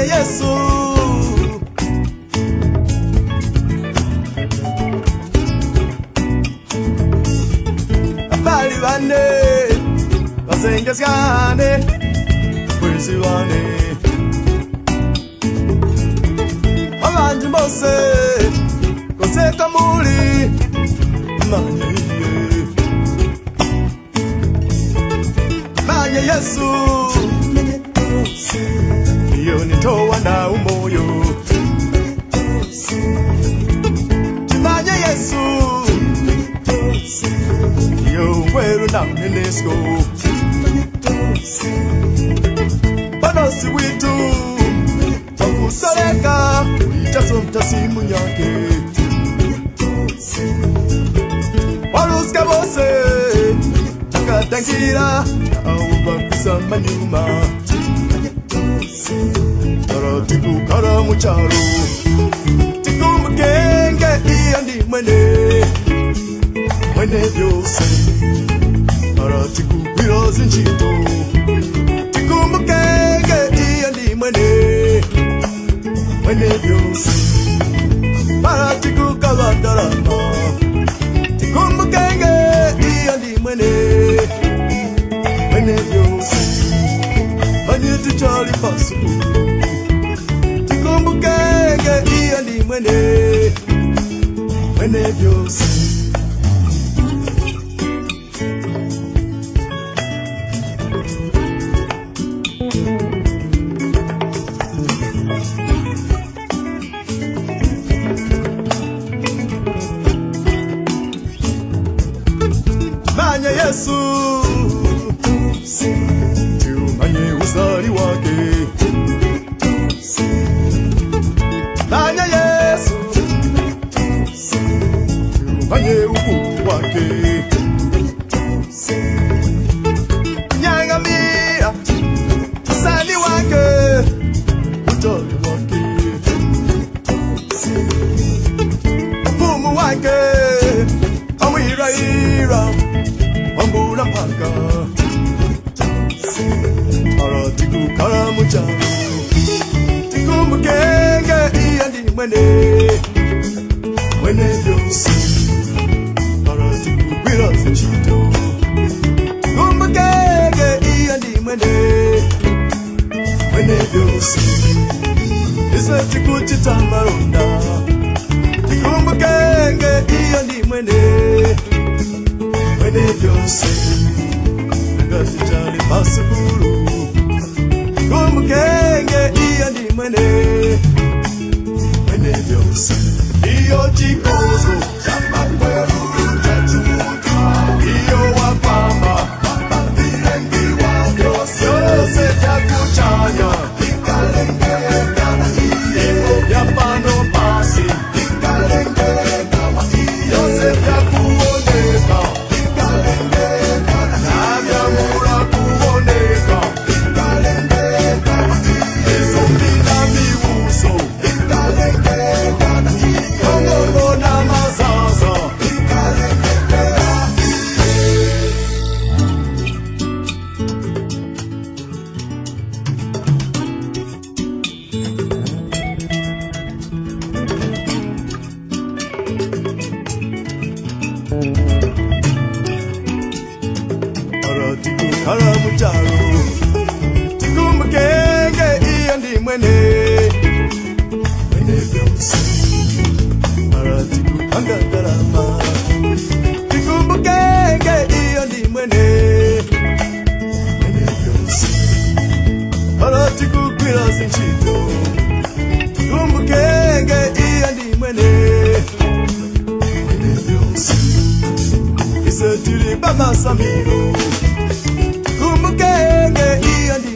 Manye Yesu Abali bane Basengesyane Kwezi bane Abandi bose Koseka muri Manye Manye Yesu Iyo nitoa na umoyo Manye Yesu Iyo weru na mnenesko Banosi witu Wakusoleka Itaso mtasimu nyake Waruska bose Takatangira Aubakisa manyuma Tiku kara mucharo Tiku mkenge iya ndi mwene Mwene vyose Ara tiku kwira zinchito Tiku mkenge iya ndi mwene Mwene vyose Ara tiku kalandarama Tiku mkenge iya ndi mwene Mwene vyose Manye tichali pasu Tikumukenge iya ndi mwene Mwene vyose Manye Yesu Tumanye uzali wake Manye Yesu Tumanye ukuu wake Nyangamia Usali wake Utoli wake Upumu wake Awira ira Wambula mpaka Ara tiku kara mucharo Tiku mkenge iya ndi mwene Mwene vyose Ara tiku kwira zinchito Tiku mkenge iya ndi mwene Mwene vyose Isa tiku chitamaronda Tiku mkenge iya ndi mwene Mwene vyose Ngatijali pasukuru Kumukenge iya ndi mwene Mwene vyose Iyo chikozo Chamba kweru Chachuka Iyo wapamba Virengi wa vyose Yose chakuchanya Ikalenge kana iye Yapano pasi Ikalenge kama iye Yose chakuoneka Ikalenge kana Namyamura kuoneka Ikalenge kama iye Isomina miuso Ikalenge kana iye Kongono na mazaza Ikalenge kana iye Ara tiku kara mucharo Tiku mkenge iya ndi mwene Mwene vyose Ara tiku kangadarama Tiku mkenge iya ndi mwene Mwene vyose Ara tiku kwira zinchito Tiku mkenge iya ndi mwene Mwene vyose Isa tiri bama samiro Kumukenge iya ndi